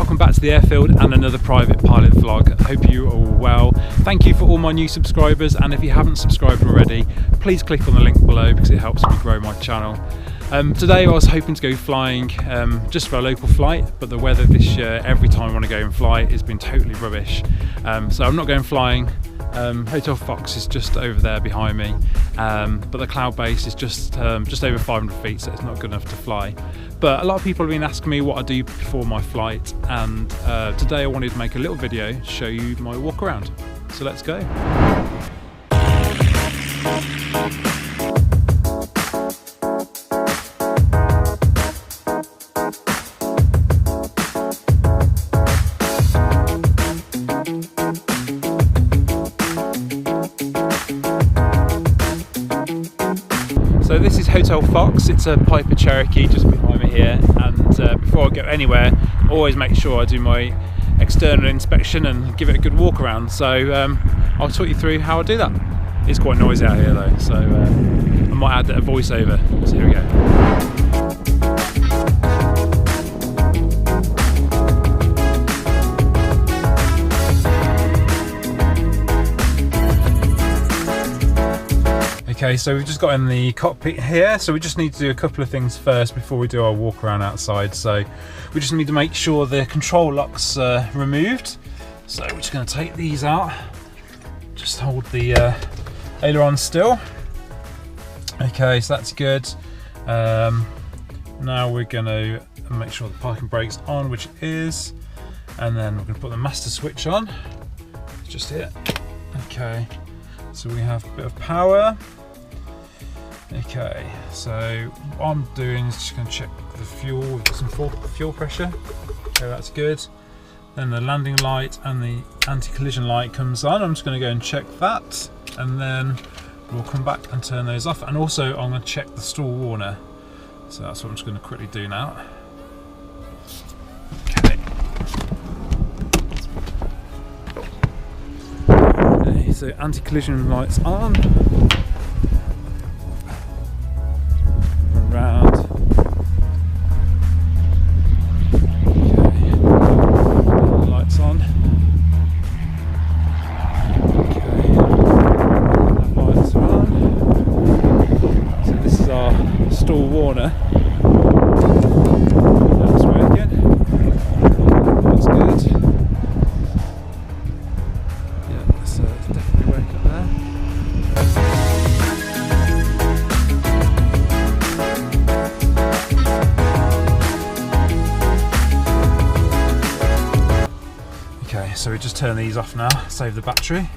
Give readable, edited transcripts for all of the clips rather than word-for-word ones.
welcome back to the airfield and another private pilot vlog. I hope you are all well. Thank you for all my new subscribers, and if you haven't subscribed already, please click on the link below because it helps me grow my channel. Today I was hoping to go flying just for a local flight, but the weather this year, every time I want to go and fly, has been totally rubbish. So I'm not going flying. Hotel Fox is just over there behind me, but the cloud base is just over 500 feet, so it's not good enough to fly. But a lot of people have been asking me what I do before my flight, and today I wanted to make a little video to show you my walk around. So let's go. So this is Hotel Fox. It's a Piper Cherokee just behind me here, and before I go anywhere I always make sure I do my external inspection and give it a good walk around. So I'll talk you through how I do that. It's quite noisy out here though, so I might add a voiceover. So here we go. Okay, so we've just got in the cockpit here, so we just need to do a couple of things first before we do our walk around outside. So we just need to make sure the control locks are removed. So we're just going to take these out. Just hold the aileron still. Okay, so that's good. Now we're going to make sure the parking brake's on, which it is, and then we're going to put the master switch on. It's just here. Okay, so we have a bit of power. Okay, so what I'm doing is just going to check the fuel. We've got some fuel pressure. Okay, that's good. Then the landing light and the anti-collision light comes on. I'm just going to go and check that, and then we'll come back and turn those off. And also I'm going to check the stall warner. So that's what I'm just going to quickly do now. Okay, so anti-collision lights on. Round. Okay. Lights on. Okay. Lights are on. So this is our stall warner. That's working. That's good. Yeah, so it's definitely working there. So we just turn these off now, save the battery.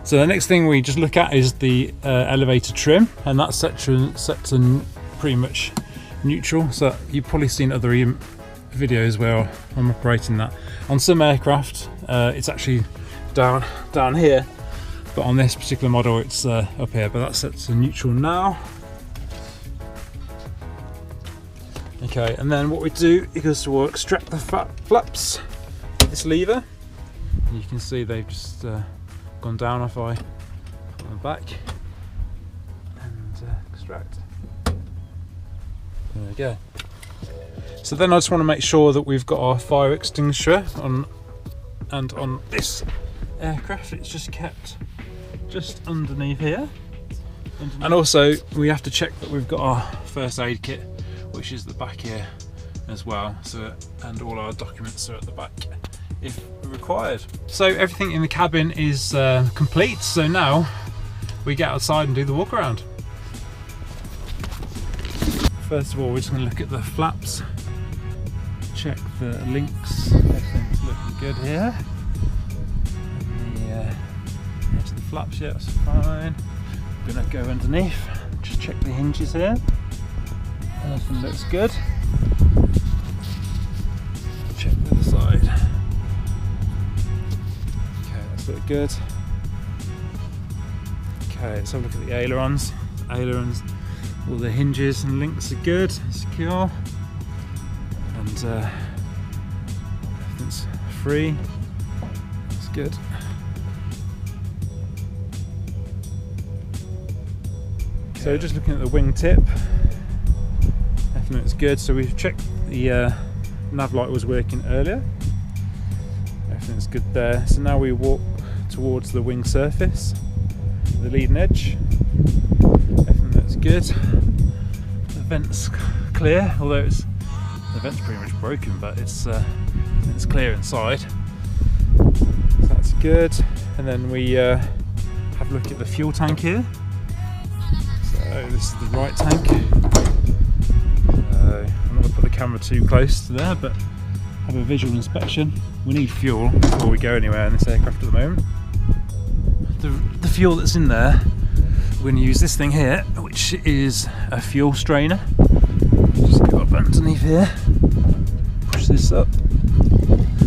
So the next thing we just look at is the elevator trim, and that's set to pretty much neutral. So you've probably seen other videos where I'm operating that. On some aircraft it's actually down here, but on this particular model it's up here, but that's set to neutral now. Okay, and then what we do is we'll extract the flaps with this lever. And you can see they've just gone down if I put them back and extract. There we go. So then I just want to make sure that we've got our fire extinguisher on, and on this aircraft it's just kept just underneath here. And also we have to check that we've got our first aid kit, which is the back here as well, so, and all our documents are at the back if required. So everything in the cabin is complete, so now we get outside and do the walk around. First of all, we're just going to look at the flaps, check the links, everything's looking good here. And here's the flaps, yeah, that's fine. I'm going to go underneath, just check the hinges here. Everything looks good. Check the other side. Okay, that's looked good. Okay, let's have a look at the ailerons. All the hinges and links are good, secure, and everything's free. That's good. So just looking at the wingtip. everything looks good. So we've checked the nav light was working earlier. Everything's good there. So now we walk towards the wing surface, the leading edge. Everything looks good. The vent's clear, although the vent's pretty much broken, but it's clear inside. So that's good. And then we have a look at the fuel tank here. So this is the right tank. So I'm not going to put the camera too close to there, but have a visual inspection. We need fuel before we go anywhere in this aircraft at the moment. The fuel that's in there, we're going to use this thing here, which is a fuel strainer. Just go up underneath here, push this up,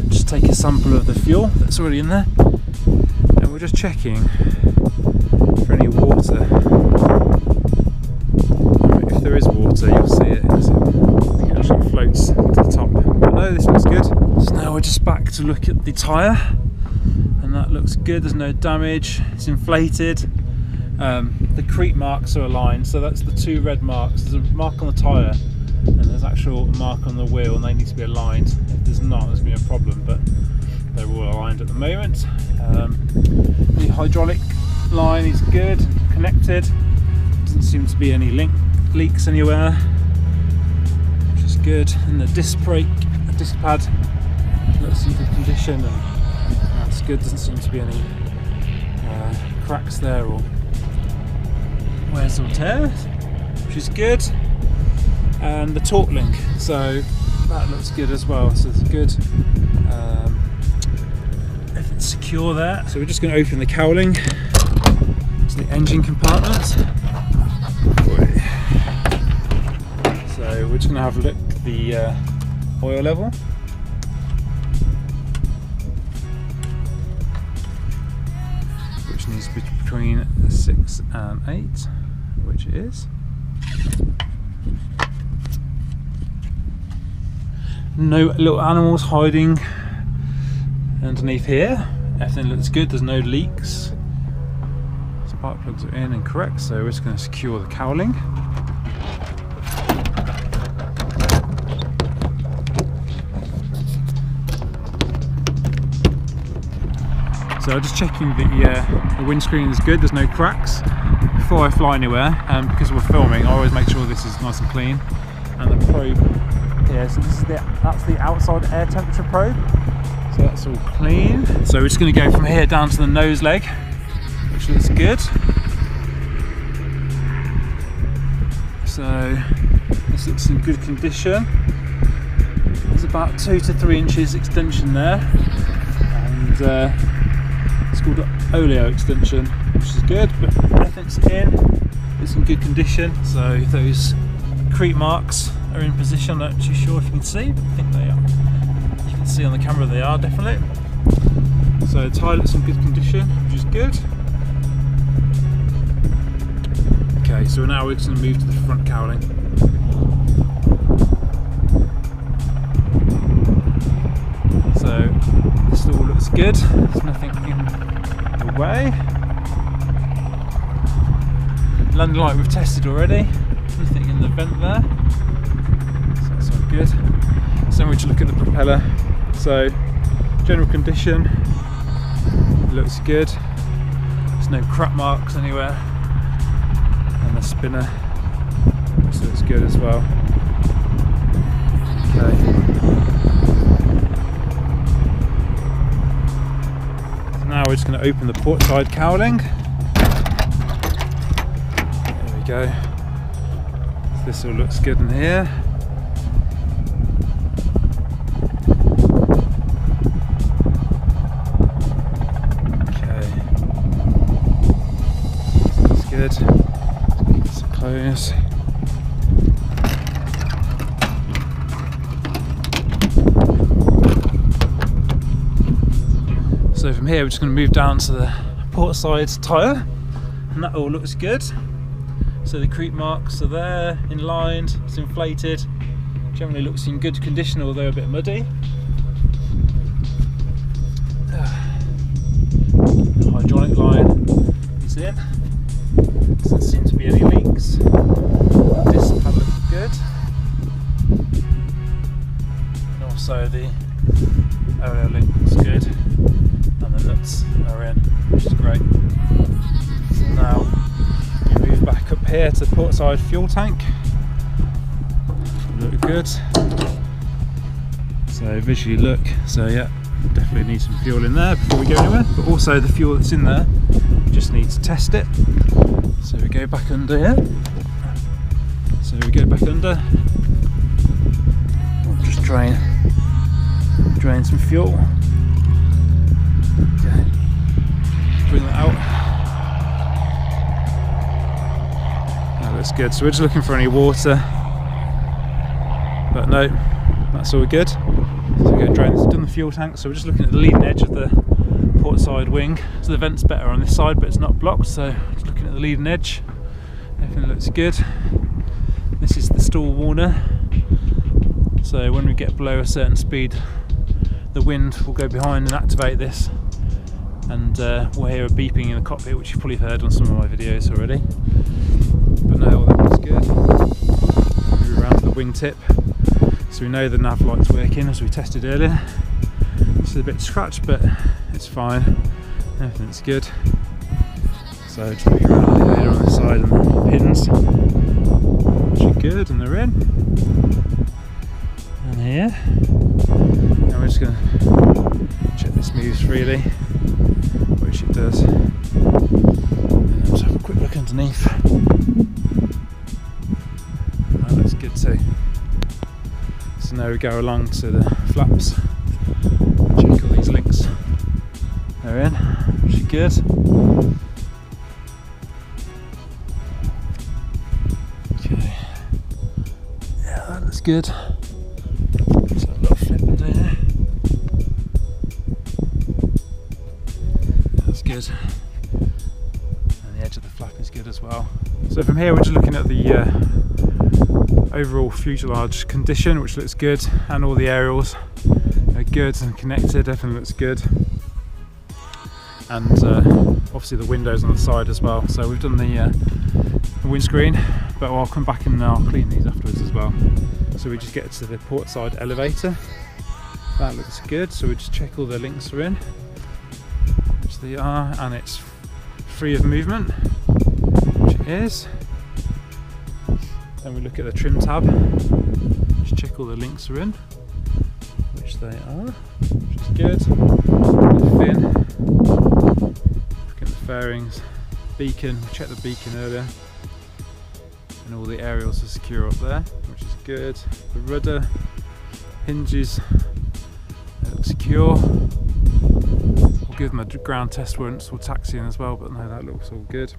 just take a sample of the fuel that's already in there, and we're just checking for any water. If there is water, you'll see it. I think it actually floats to the top. But no, this looks good. So now we're just back to look at the tyre, and that looks good. There's no damage. It's inflated. The creep marks are aligned, so that's the two red marks. There's a mark on the tyre, and there's actual mark on the wheel, and they need to be aligned. If there's not, there's going to be a problem, but they're all aligned at the moment. The hydraulic line is good, connected. Doesn't seem to be any leaks anywhere, which is good. And the disc pad looks in good condition, and that's good. Doesn't seem to be any cracks there or wears or tears, which is good. And the torque link, so that looks good as well. So it's good. Everything's secure there. So we're just going to open the cowling. It's the engine compartment. So we're just going to have a look at the oil level. Which needs to be between 6 and 8, which it is. No little animals hiding underneath here. Everything looks good, there's no leaks. Spark plugs are in and correct, so we're just going to secure the cowling. So just checking the windscreen is good, there's no cracks. Before I fly anywhere, because we're filming, I always make sure this is nice and clean. And the probe here, so that's the outside air temperature probe. So that's all clean. So we're just going to go from here down to the nose leg, which looks good. So this looks in good condition. There's about 2 to 3 inches extension there, and it's called oleo extension, which is good, but everything's it's in good condition. So those creep marks are in position. I'm not too sure if you can see, but I think they are. You can see on the camera they are definitely. So the tyre looks in good condition, which is good. Okay, so now we're just going to move to the front cowling. So this all looks good, there's nothing in the way. Landing light we've tested already, nothing in the vent there, so that's all good. So we just look at the propeller. So general condition, it looks good, there's no crack marks anywhere, and the spinner also looks good as well. Okay. Now we're just going to open the port side cowling. There we go. So this all looks good in here. Okay. That's good. Let's get it close. So from here we're just going to move down to the port side tyre, and that all looks good. So the creep marks are there, in line, it's inflated, generally looks in good condition although a bit muddy. The hydraulic line is in, doesn't seem to be any leaks. This pad looks good. also the aerial link is good, and the nuts are in, which is great. So now we move back up here to the port side fuel tank. Look good. So visually look, so yeah, definitely need some fuel in there before we go anywhere, but also the fuel that's in there, we just need to test it. So we go back under here. So we go back under. We'll just drain some fuel. Okay. Bring that out. That looks good. So we're just looking for any water, but no, that's all good. So we're going to drain this. We've done the fuel tank. So we're just looking at the leading edge of the port side wing. So the vent's better on this side, but it's not blocked. So just looking at the leading edge. Everything looks good. This is the stall warner. So when we get below a certain speed, the wind will go behind and activate this, and we'll hear a beeping in the cockpit, which you've probably heard on some of my videos already. But no, all that looks good. Move around to the wingtip. So we know the nav light's working as we tested earlier. This is a bit scratched, but it's fine. Everything's good. So just moving around the radar on this side and the pins, which are good, and they're in. And here. Now we're just going to check this moves freely, which it does. And then just have a quick look underneath. That looks good too. So now we go along to the flaps. Check all these links. They're in, which is good. Okay. Yeah, that looks good. So a little flip under here. That's good. And the edge of the flap is good as well. So from here we're just looking at the overall fuselage condition, which looks good, and all the aerials are good and connected. Everything looks good. And obviously the windows on the side as well. So we've done the windscreen, but I'll come back and I'll clean these afterwards as well. So we just get to the port side elevator. That looks good. So we just check all the links are in, which they are, and it's free of movement, which it is. Then we look at the trim tab, just check all the links are in, which they are, which is good. The fin, look at the fairings, beacon, we checked the beacon earlier, and all the aerials are secure up there, which is good. The rudder, hinges, they look secure. We'll give them a ground test once we're taxiing as well, but no, that looks all good.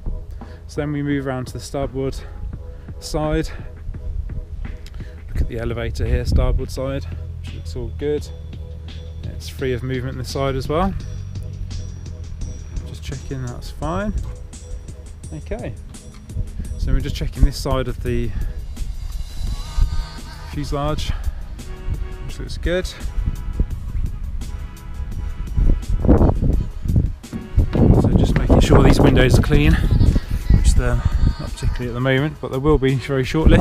So then we move around to the starboard side. Look at the elevator here, starboard side, which looks all good. It's free of movement this side as well. Just checking that's fine. Okay, so we're just checking this side of the fuselage, which looks good. So just making sure these windows are clean, which they're not particularly at the moment, but there will be very shortly.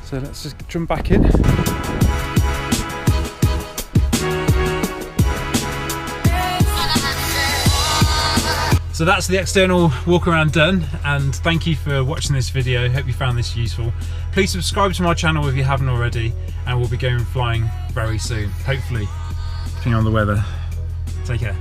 So let's just jump back in. So that's the external walk around done, and thank you for watching this video. Hope you found this useful. Please subscribe to my channel if you haven't already, and we'll be going flying very soon, hopefully, depending on the weather. Take care.